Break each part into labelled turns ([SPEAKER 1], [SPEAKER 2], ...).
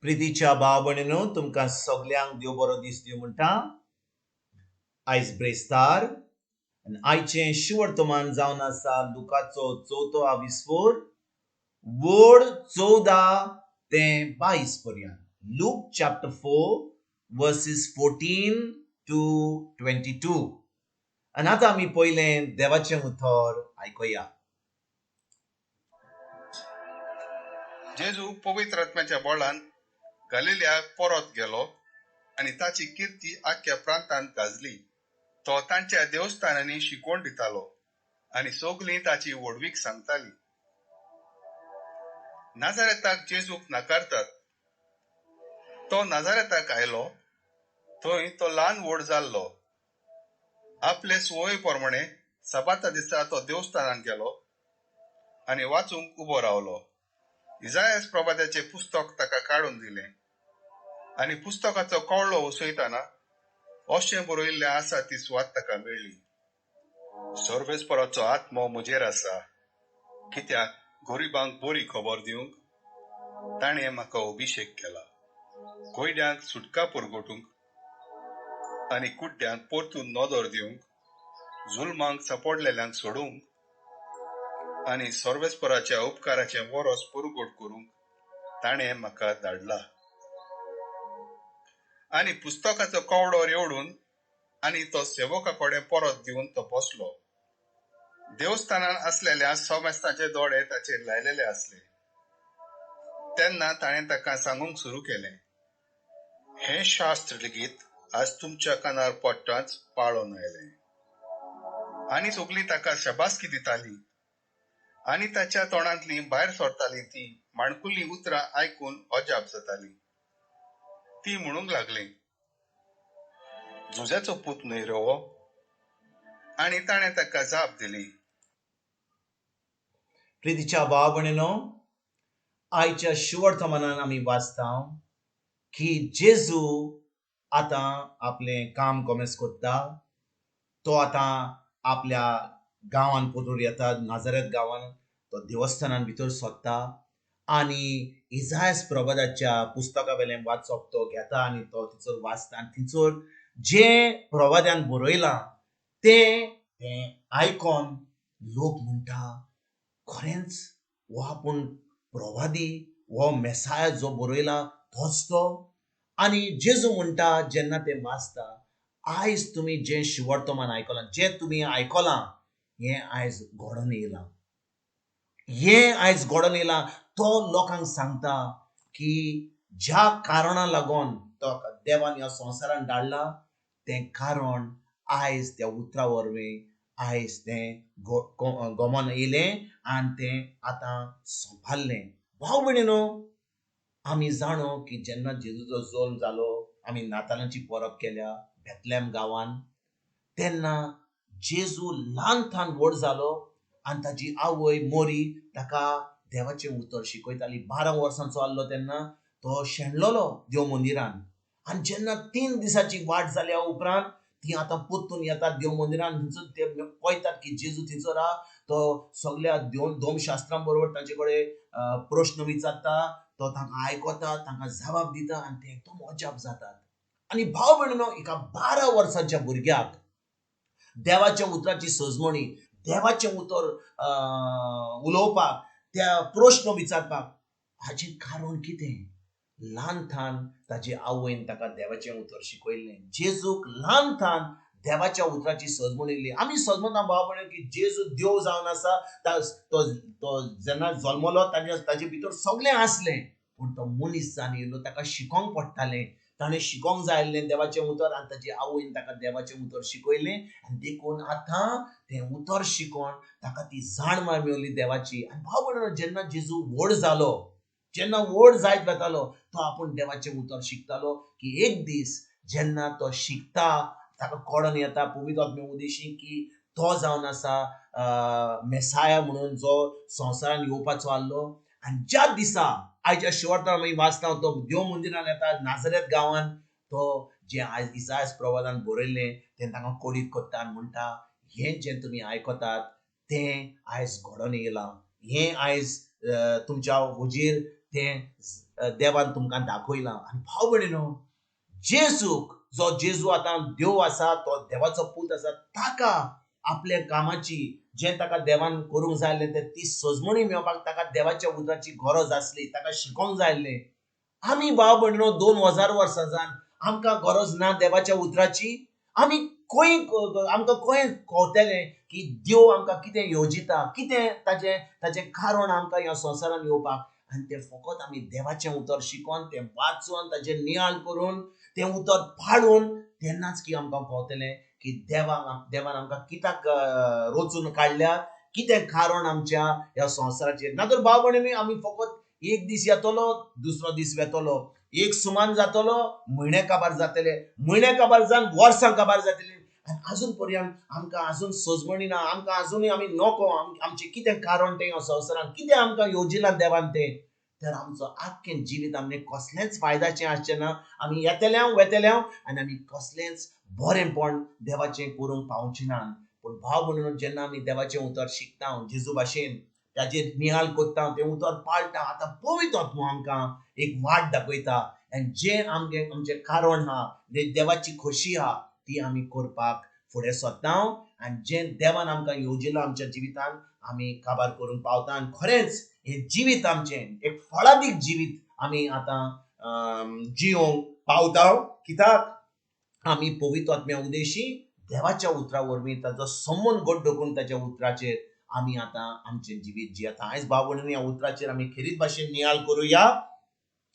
[SPEAKER 1] प्रितीच्या भाव भयणीनो तुमकां सगल्यांक देव बरो दीस दिवं म्हणटा. आयज ब्रेस्तार आनी आयचें शिवर्तमान जावन आसा लुकाचो 4थो विस्वोर वोड 14 ते 22 पर्यंत. Look chapter 4 versus 14 to 22. आनी आतां आमी पयलें देवाचें उतर आयकुया.
[SPEAKER 2] जेजू पवित्र आत्म्याच्या बळान गलिल्याक परत गेलो आणि ताची कीर्ती आख्या प्रांतांत गाजली. तो तांच्या देवस्थानांनी शिकवण दितालो आणि सगळीं ताची व्हडवीक सांगताली. नाजारेताक जेजूक नाकारतात. तो नाजारेताक आयलो. थंय तो ल्हान व्हड जाल्लो. आपले सुवाळे प्रमाणे सबाता दिसा तो देवस्थानांत गेलो आणि वाचूंक उबो रावलो. इसायास प्रवाद्याचे पुस्तक ताका काढून दिले आणि पुस्तकाचो कळलो उसयताना अशें बरयल्लें आसा ती सुवात ताका मेळ्ळी. सर्वेस्पराचो आत्मो म्हजेर आसा, कित्याक गरिबांक बरी खबर दिवंक ताणें म्हाका अभिशेक केला. कोयड्यांक सुटका परगटूंक आनी कुड्ड्यांक परतून नदर दिवंक, जुलमांक सांपडलेल्यांक सोडूंक आनी सर्वेस्पराच्या उपकाराचें वरस परगट करूंक ताणें म्हाका धाडला. आनी पुस्तकाचो कवडो रेवडून आनी तो सेवका परत दिवन तो बसलो. देवस्थानांत असलेल्या सोमेस्तांचे दोळे ताचेर लायलेले असले. तेन्ना ताणें ताका सांगूंक सुरू केलें, हें शास्त्र लेगीत आज तुमच्या कानार पडटाच पाळोन आयलें. आनी सगळीं ताका शबासकी दिताली आनी ताच्या तोंडांतली भायर सरताली ती माणकुली उतरां आयकून अजाप जाताली. ती म्हणूंक लागली, जुजाचो पूत न्हय रे हो? आनी ताणें ताका जाप दिली.
[SPEAKER 1] प्रितीच्या भाव भयणीनो, आयच्या शिवर्तमानान आमी वाचता की जेजू आतां आपलें काम कोमेस कोत्ता. तो आतां आपल्या गांवांत परतून येता. नाजारेत गांवांत तो देवस्थानान भितर सोदता आनी इसायास प्रवादाच्या पुस्तका वेलें वाचप तो घेता आनी तो थंयसर वाचता. आनी थंयसर जें प्रवाद्यान बरयलां तें आयकोन लोक म्हणटा, खरेंच हो आपूण प्रवादी, हो मेसाया जो बरयला तोच तो. आनी जेजू म्हणटा जेन्ना तें वाचता, आयज तुमी जें शिवर्तमान आयकलां, जें तुमी आयकलां, हें आयज घडोवन येयलां. हें आयज घडोवन येयलां. तो लोकांक सांगता की ज्या कारणां लागून तो देवान ह्या संवसारांत धाडला तें कारण आयज त्या उतरा वरवीं आयज तें गमन येयलें आनी तें आतां सोंपल्लें. भाव भयणीनो, आमी जाणो की जेन्ना जेजूचो जल्म जालो, आमी नातालांची परब केल्या बेथलेम गांवांत, तेन्ना जेजू ल्हानथान व्हड जालो आनी ताची आवय मोरी ताका देवाचें उतर शिकयताली. 12 वर्सांचो आसलो तेन्ना तो शेणलोलो देव मंदिरान. आनी जेन्ना 3 दिसाची वाट जाल्या उपरांत ती आतां परतून येतात देव मंदिरान. थंयसर ते पळयतात की जेजू थंयसर आहा. तो सगल्या धोमशास्त्रां बरोबर तांचे कडेन प्रश्न विचारता. तो तांकां आयकता, तांकां जबाब दिता आनी ते एकदम अजाप जातात. आनी भाव भयणीनो, एका 12 वर्सांच्या भुरग्याक देवाच्या उतराची सजमणी, देवाचें उतर उलोवपाक, त्या प्रश्न विचारपाक हाचें कारण कितें? ल्हानथान ताची आवयन ताका देवाचें उतर शिकयल्लें. जेजूक ल्हानथान देवाच्या उतराची सजमण येयल्ली. आमी सजमता भाव भयण की जेजू देव जावन आसा. तो जेन्ना जल्मलो ताचे भितर सगळें आसलें, पूण तो मनीस जावन येयलो. ताका शिकोंक पडटालें. ताणें शिकोंक जाय आसलें देवाचें उतर आनी ताची आवयन ताका देवाचें उतर शिकयलें. आनी देखून आतां तें उतर शिकोवन ताका ती जाण मेळ्ळी देवाची. आनी भाव भयणीनो, जेन्ना जेजू व्हड जालो, जेन्ना व्हड जायत वतालो, तो आपूण देवाचें उतर शिकतालो की एक दीस जेन्ना तो शिकता, ताका कळोन येता पवित्र आत्मे उदेशी की तो जावन आसा मेसाया म्हणून जो संवसारान येवपाचो आसलो. आनी ज्या दिसा आयच्या शिवर्तान आमी वाचता, तो देव मंदिरान येता नाजारेत गांवांत. तो जें आयज इसायास प्रवादान बरयल्लें तें तांकां कोडीत कोत्ता आनी म्हणटा, हें जें तुमी आयकतात तें आयज घडोवन येयलां. हें आयज तुमच्या हुजीर तें देवान तुमकां दाखयलां. आनी भाव भयणीनो, जेजू आतां देव आसा, तो देवाचो पूत आसा, ताका आपल्या कामाची जें ताका देवान करूंक जाय आसलें तें ती सजमणी मेळोवपाक ताका देवाच्या उतराची गरज आसली, ताका शिकोवंक जाय आसलें. आमी भाव भयणीनो 2000 वर्सां जावन आमकां गरज ना देवाच्या उतराची. आमी आमकां खंय कळटलें की देव आमकां कितें योजिता, कितें ताजें कारण आमकां ह्या संवसारान येवपाक. आनी तें फकत आमी देवाचें उतर शिकोवन, तें वाचून, ताजें नियाळ करून, तें उतर पाळून तेन्नाच की आमकां कळटलें की देवान आमकां कित्याक रचून काडल्या, कितें कारण आमच्या ह्या संवसाराचेर. नातर भाव भयणीनो, आमी फकत एक दीस येतलो, दुसरो दीस वेतलो, एक सुमान जातलो, म्हयने काबार जातले, म्हयने काबार जावन वर्सां काबार जातली, आनी आजून पर्यंत आमकां आजून सजमणी ना, आमकां आजुनूय आमी नोको, आमचें कितें कारण तें ह्या संवसारान, कितें आमकां योजिलां देवान तें. तर आमचो आख्खें जिवीत आमचें कसलेंच फायद्याचें आसचें ना. आमी येतल्यांव वेतल्यांव आनी आमी कसलेंच बरेंपण देवाचें करूंक पावचें ना. पूण भाव भयणीनो, जेन्ना आमी देवाचें उतर शिकता जेजू भाशेन, ताजेर नियाळ कोत्ता, तें उतर पाळटा, आतां पवित्र आत्मो आमकां एक वाट दाखयता. आनी जें आमचें कारण आहा, देवाची खोशी आहा, ती आमी करपाक फुडें सरता. आनी जें देवान आमकां योजिलां आमच्या जिवितान, आमी काबार करूंक पावता. आनी खरेंच हें जिवीत आमचें एक फळादीक जिवीत आमी आतां जियोंक पावता. कित्याक आमी पवित्र आत्म्या उदेशी देवाच्या उतरा वरवीं ताचो संबंद घट्ट करून ताच्या उतराचेर आमी आतां आमचें जिवीत जियेता. आयज भाव भयणीनो, ह्या उतराचेर आमी खेरीत भाशेन नियाळ करुया.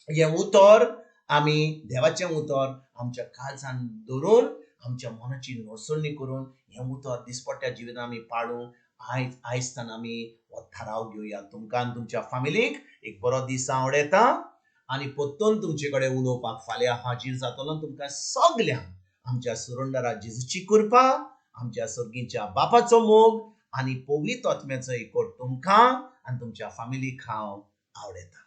[SPEAKER 1] हें उतर आमी देवाचें उतर आमच्या काळजान धरून, आमच्या मनाची नडसणणी करून हें उतर दिसपट्ट्या जिवितान आमी पाळूं. आयजतान आमी हो थाराव घेवया. तुमकां आनी तुमच्या फॅमिलीक एक बरो दीस हांव आवडयता. आनी परतून तुमचे कडेन उलोवपाक फाल्यां हाजीर जातलो. तुमकां सगल्यांक आमच्या सुरंदरा जेजूची कृपा, आमच्या सर्गीच्या बापाचो मोग आनी पवित्र आत्म्याचो एकट तुमकां आनी तुमच्या फॅमिलीक हांव आवडयता.